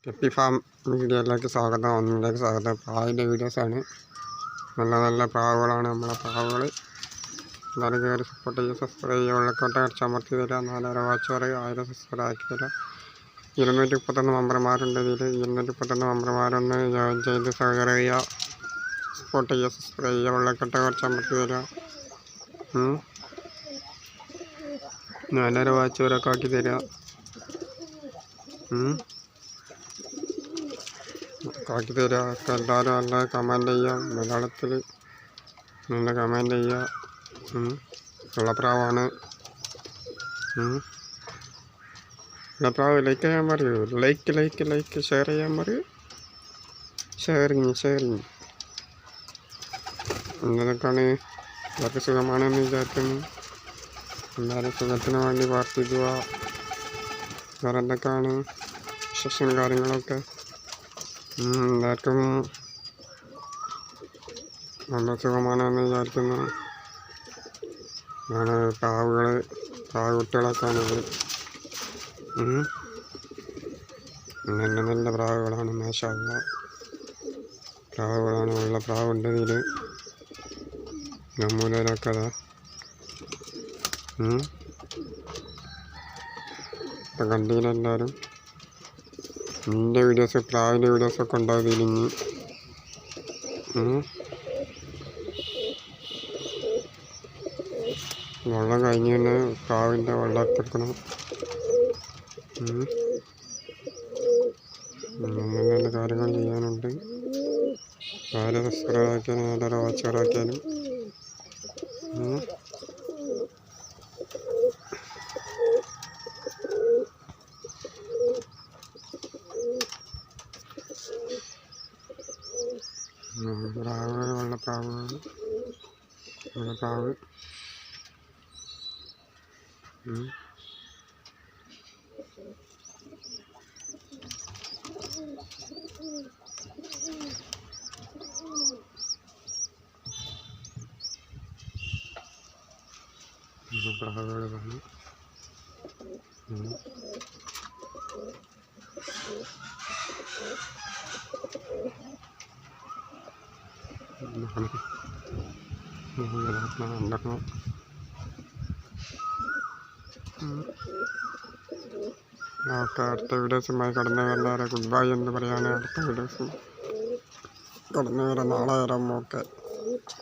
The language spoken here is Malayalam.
പെപ്പി ഫാം വീഡിയോയിലേക്ക് സ്വാഗതം. ഒന്നിലേക്ക് സ്വാഗതം. പ്രാവിൻ്റെ വീഡിയോസാണ്. നല്ല നല്ല പ്രാവുകളാണ് നമ്മളെ പ്രാവുകൾ. എല്ലാവരും കയറി സപ്പോർട്ട് ചെയ്യുക, സബ്സ്ക്രൈബ് ചെയ്യുക, ഉള്ളക്കോട്ട അടിച്ചമർത്തി തരിക. 400 വാച്ച് പറയുക, 1000 സബ്സ്ക്രൈബ് ആക്കി തരിക. 231 മെമ്പർമാരുണ്ട് ഇതിൽ. 231 മെമ്പർമാരൊന്ന് ജോയിൻ ചെയ്ത് സഹകരണം ചെയ്യുക, സപ്പോർട്ട് ചെയ്യുക, സബ്സ്ക്രൈബ് ചെയ്യുക, ഉള്ളക്കോട്ട അടിച്ചമർത്തി തരിക. 400 വാച്ച് വരെയൊക്കെ ആക്കി തരിക. ആക്കി തരിക. ഒക്കെ എല്ലാവരും നല്ല കമൻറ്റ് ചെയ്യുക, മലയാളത്തിൽ നല്ല കമൻറ്റ് ചെയ്യുക. വെള്ളപ്രാവാണ്. വെള്ളപ്രാവ് ലൈക്ക് ചെയ്യാൻ പറയൂ. ലൈക്ക് ഷെയർ ചെയ്യാൻ പറയൂ. ഷെയറിങ് എന്നതൊക്കെയാണ്. എല്ലാവർക്കും സുഖമാണെന്ന് വിചാരിക്കുന്നു. എല്ലാവരും സുഖത്തിന് വേണ്ടി പ്രാർത്ഥിക്കുക. വേറെ എന്തൊക്കെയാണ് വിശേഷം കാര്യങ്ങളൊക്കെ? എല്ലാവർക്കും നല്ല സുഖമാണെന്ന് വിചാരിക്കുന്നു. ഞാൻ പ്രാവുകുട്ടികളൊക്കെയാണിത്. നല്ല നല്ല പ്രാവുകളാണ്. മാഷാ അല്ലാഹ് പ്രാവുകളാണ്. ഉള്ള പ്രാവുണ്ട് ഇതിൽ. മൂലയിലൊക്കെ അതാ ഇപ്പം കണ്ടില്ലെല്ലാവരും. എൻ്റെ വീഡിയോസ്, പ്രാവിൻ്റെ വീഡിയോസൊക്കെ ഉണ്ടാവും ഇതിലിഞ്ഞ്. വെള്ളം കഴിഞ്ഞ് തന്നെ പ്രാവിൻ്റെ വെള്ളം എടുക്കണം. നല്ല കാര്യങ്ങൾ ചെയ്യാനുണ്ട്. 1000 സബ്സ്ക്രൈബ് ആക്കിയാലും 400 വാച്ച് ആക്കിയാലും പ്രാവുകൾ, വെള്ളപ്രാവുകൾ, വെള്ളപ്രാവ്. പ്രാവുകളാണ്. ഓക്കെ, അടുത്ത വീഡിയോസുമായി കടന്നു വരാൻ ഗുഡ് ബൈ എന്ന് പറയാണ്. അടുത്ത വീഡിയോസും കടന്നു വരാം. നാളെ വരാം. ഓക്കെ.